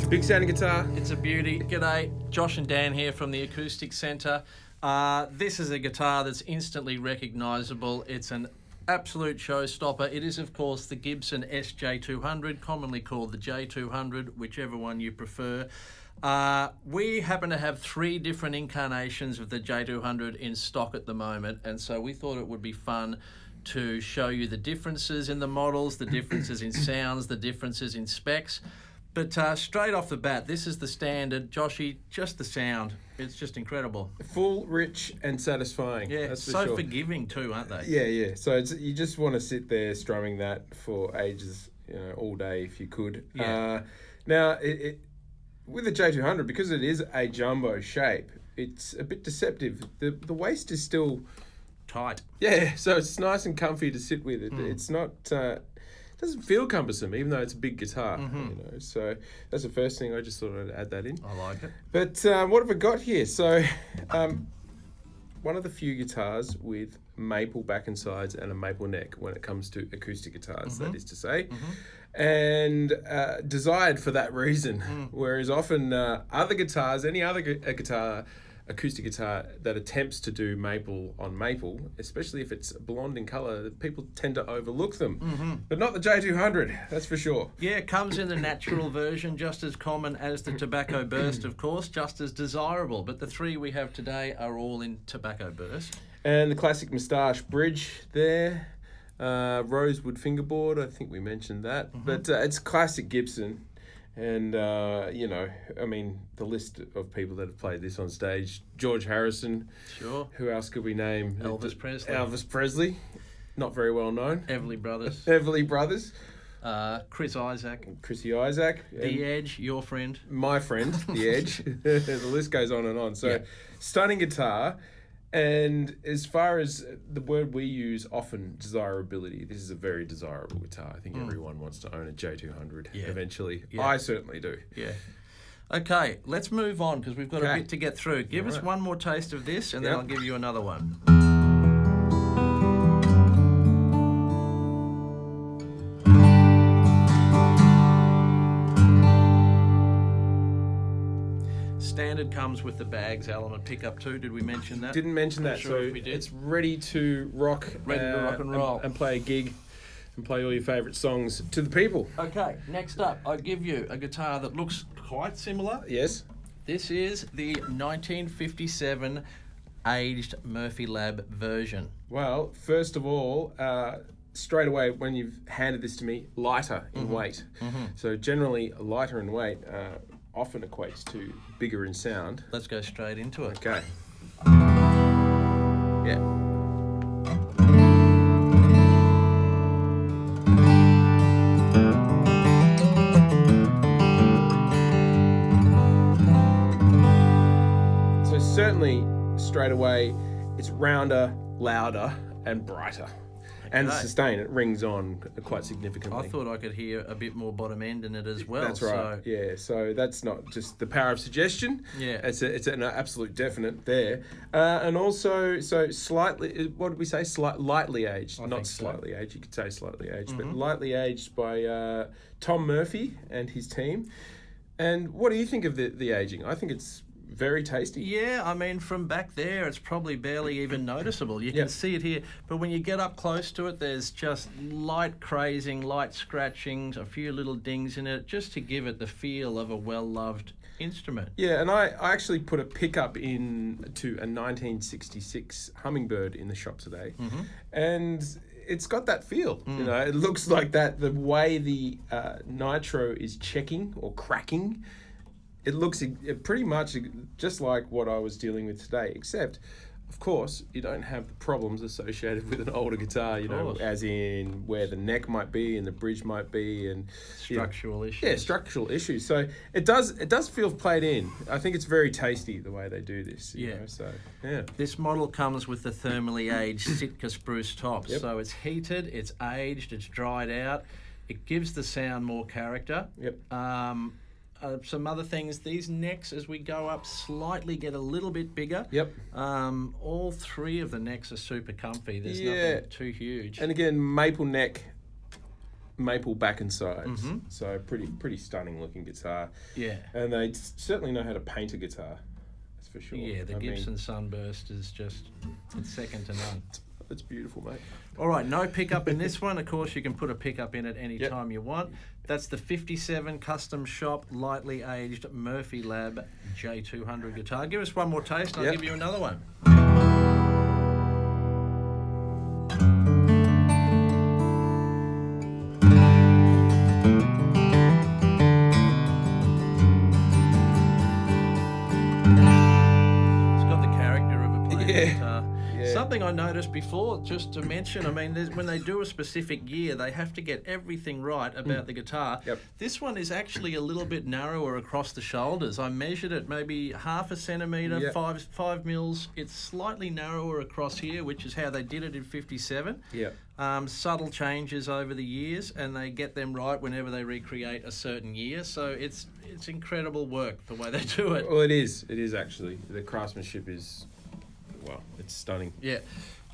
Big sounding guitar. It's a beauty. G'day, Josh and Dan here from the Acoustic Centre. This is a guitar that's instantly recognisable. It's an absolute showstopper. It is, of course, the Gibson SJ-200, commonly called the J200, whichever one you prefer. We happen to have 3 different incarnations of the J200 in stock at the moment, and so we thought it would be fun to show you the differences in the models, the differences in sounds, the differences in specs. But straight off the bat, this is the standard. Joshy, just the sound. It's just incredible. Full, rich and satisfying. Yeah, that's so for sure. Forgiving too, aren't they? Yeah. So you just want to sit there strumming that for ages, all day if you could. Yeah. Now, with the J200, because it is a jumbo shape, it's a bit deceptive. The waist is still Tight. Yeah, so it's nice and comfy to sit with. It's not... doesn't feel cumbersome, even though it's a big guitar. So that's the first thing. I just thought I'd add that in. I like it. But what have I got here? So one of the few guitars with maple back and sides and a maple neck when it comes to acoustic guitars, that is to say. And desired for that reason. Whereas often other guitars, any other acoustic guitar that attempts to do maple on maple, especially if it's blonde in colour, people tend to overlook them. But not the J200, that's for sure. Yeah, it comes in the natural version, just as common as the Tobacco Burst, of course, just as desirable. But the 3 we have today are all in Tobacco Burst. And the classic moustache bridge there. Rosewood fingerboard, I think we mentioned that. But it's classic Gibson. And, the list of people that have played this on stage, George Harrison. Sure. Who else could we name? Elvis Presley. Elvis Presley. Not very well known. Everly Brothers. Everly Brothers. Chris Isaac. Chrissy Isaac. The Edge, your friend. My friend, The Edge. The list goes on and on. So, Stunning guitar. And as far as the word we use often, desirability, this is a very desirable guitar. I think everyone wants to own a J200 eventually. Yeah. I certainly do. Yeah. Okay, let's move on because we've got a bit to get through. Give us one more taste of this and then I'll give you another one. Standard comes with the bags element pickup too. Did we mention that? Didn't mention that. Sure so if we did. It's ready to rock. Ready to rock and roll. And play a gig and play all your favourite songs to the people. Okay, next up, I give you a guitar that looks quite similar. Yes. This is the 1957 aged Murphy Lab version. Well, first of all, straight away when you've handed this to me, lighter in weight. So generally lighter in weight often equates to bigger in sound. Let's go straight into it. Okay. So certainly straight away it's rounder, louder and brighter. And the sustain, it rings on quite significantly. I thought I could hear a bit more bottom end in it as well. That's right. So that's not just the power of suggestion. Yeah. It's an absolute definite there. And also, so slightly, what did we say? Lightly aged. Not slightly aged, you could say slightly aged, but lightly aged by Tom Murphy and his team. And what do you think of the aging? I think it's very tasty. Yeah, I mean, from back there, it's probably barely even noticeable. You can see it here, but when you get up close to it, there's just light crazing, light scratchings, a few little dings in it, just to give it the feel of a well-loved instrument. Yeah, and I actually put a pickup in to a 1966 Hummingbird in the shop today, and it's got that feel. It looks like that. The way the nitro is checking or cracking, it looks pretty much just like what I was dealing with today, except, of course, you don't have the problems associated with an older guitar, as in where the neck might be and the bridge might be, and structural issues. Yeah, structural issues. So it does feel played in. I think it's very tasty the way they do this. You know, so yeah. This model comes with the thermally aged Sitka spruce top, so it's heated, it's aged, it's dried out. It gives the sound more character. Some other things, these necks as we go up slightly get a little bit bigger. All 3 of the necks are super comfy. There's nothing too huge. And again, maple neck maple back and sides. So pretty stunning looking guitar. Yeah. And they certainly know how to paint a guitar. That's for sure. Yeah, the Gibson Sunburst is it's second to none. It's beautiful, mate. All right, no pickup in this one. Of course, you can put a pickup in at any time you want. That's the 57 Custom Shop Lightly Aged Murphy Lab J-200 guitar. Give us one more taste and I'll give you another one. Something I noticed before, just to mention, I mean, when they do a specific gear, they have to get everything right about the guitar. This one is actually a little bit narrower across the shoulders. I measured it maybe 0.5 centimetre, 5 mils. It's slightly narrower across here, which is how they did it in 57. Subtle changes over the years, and they get them right whenever they recreate a certain year. So it's incredible work, the way they do it. Well, it is. It is actually. The craftsmanship is... Well, it's stunning. Yeah.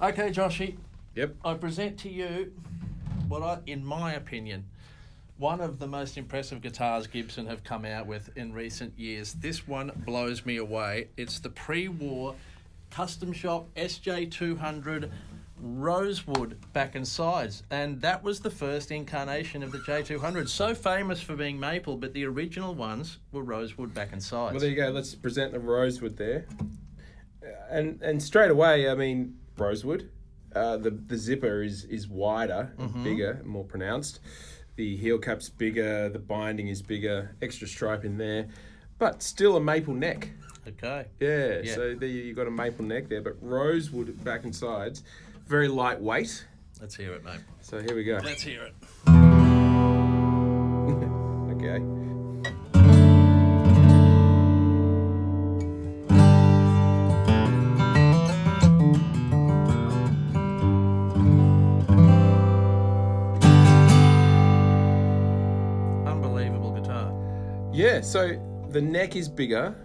Okay, Joshy. Yep. I present to you in my opinion, one of the most impressive guitars Gibson have come out with in recent years. This one blows me away. It's the pre-war Custom Shop SJ-200 Rosewood back and sides. And that was the first incarnation of the J200. So famous for being maple, but the original ones were Rosewood back and sides. Well, there you go. Let's present the Rosewood there. And straight away, I mean, Rosewood, the zipper is wider, bigger, more pronounced. The heel cap's bigger, the binding is bigger, extra stripe in there, but still a maple neck. Okay. Yeah. So there you've got a maple neck there, but Rosewood back and sides, very lightweight. Let's hear it, mate. So here we go. Let's hear it. Okay. Yeah, so the neck is bigger,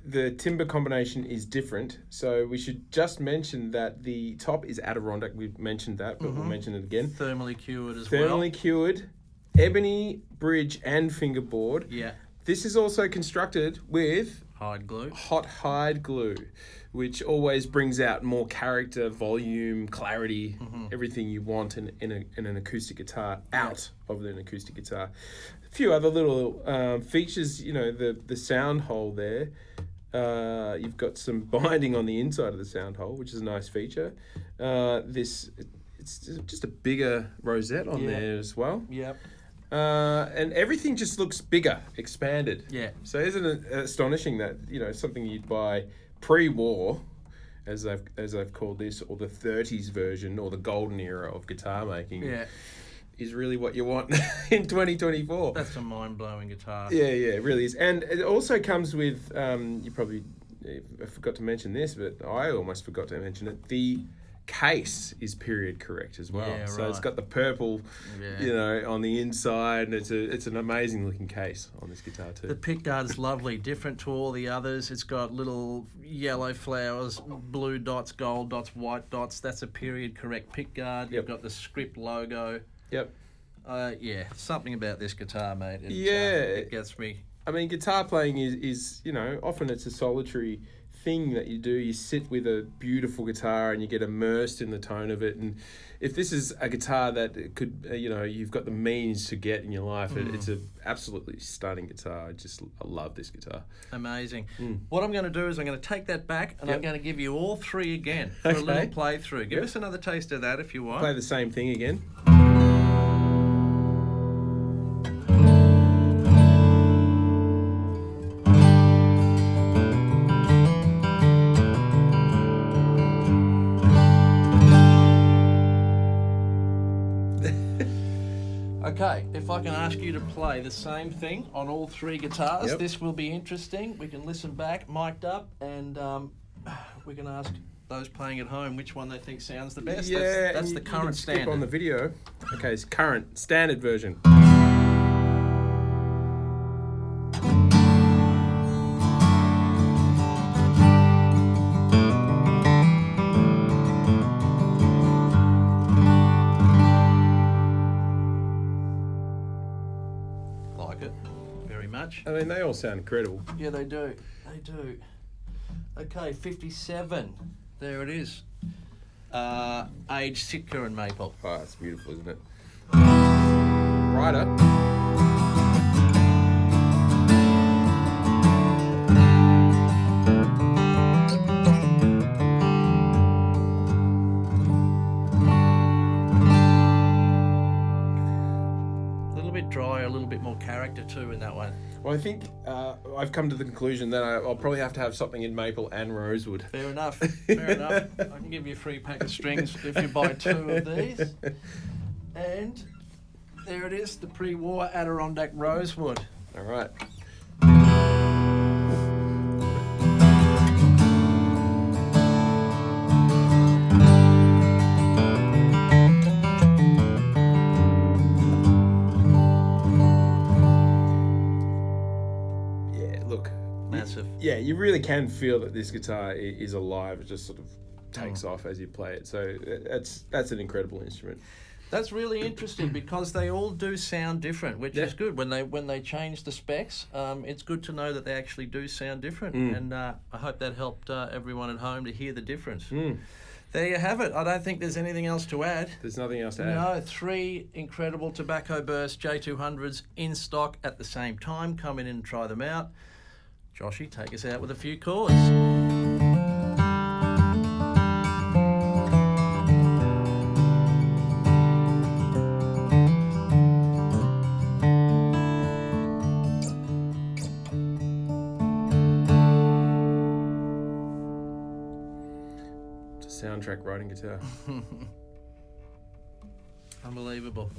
the timber combination is different, so we should just mention that the top is Adirondack. We've mentioned that, but we'll mention it again. Thermally cured as well. Thermally cured, ebony bridge and fingerboard. Yeah. This is also constructed with hide glue. Hot hide glue, which always brings out more character, volume, clarity, everything you want in an acoustic guitar out of an acoustic guitar. A few other little features, you know, the sound hole there. You've got some binding on the inside of the sound hole, which is a nice feature. It's just a bigger rosette on there as well. Yep. And everything just looks bigger, expanded. Yeah. So isn't it astonishing that, you know, something you'd buy pre-war, as I've called this, or the 30s version, or the golden era of guitar making, is really what you want in 2024. That's a mind-blowing guitar. Yeah, it really is. And it also comes with, you probably forgot to mention this, but I almost forgot to mention it, the case is period correct as well. Yeah, so it's got the purple, you know, on the inside, and it's an amazing looking case on this guitar too. The pickguard's lovely, different to all the others. It's got little yellow flowers, blue dots, gold dots, white dots. That's a period correct pickguard. You've got the script logo. Yep. Something about this guitar, mate. It gets me. I mean, guitar playing is, you know, often it's a solitary thing that you do. You sit with a beautiful guitar and you get immersed in the tone of it. And if this is a guitar that could, you know, you've got the means to get in your life, it's an absolutely stunning guitar. I love this guitar. Amazing. What I'm going to do is I'm going to take that back and I'm going to give you all three again for a little playthrough. Give us another taste of that if you want. Play the same thing again. Okay, if I can ask you to play the same thing on all three guitars, this will be interesting. We can listen back, mic'd up, and we can ask those playing at home which one they think sounds the best. Yeah, that's the current standard. On the video. Okay, it's current standard version. much. I mean, they all sound incredible. Yeah, they do. They do. Okay, 57. There it is. Aged Sitka and maple. Oh, it's beautiful, isn't it? Rider. Drier, a little bit more character too in that one. Well, I think I've come to the conclusion that I'll probably have to have something in maple and rosewood. Fair enough. Fair enough. I can give you a free pack of strings if you buy 2 of these. And there it is, the pre-war Adirondack Rosewood. All right. Massive. Yeah, you really can feel that this guitar is alive. It just sort of takes off as you play it. So that's an incredible instrument. That's really interesting because they all do sound different, which is good. When they change the specs, it's good to know that they actually do sound different. And I hope that helped everyone at home to hear the difference. There you have it. I don't think there's anything else to add. There's nothing else to add. No, 3 incredible Tobacco Burst J200s in stock at the same time. Come in and try them out. Joshy, take us out with a few chords. It's a soundtrack writing guitar. Unbelievable.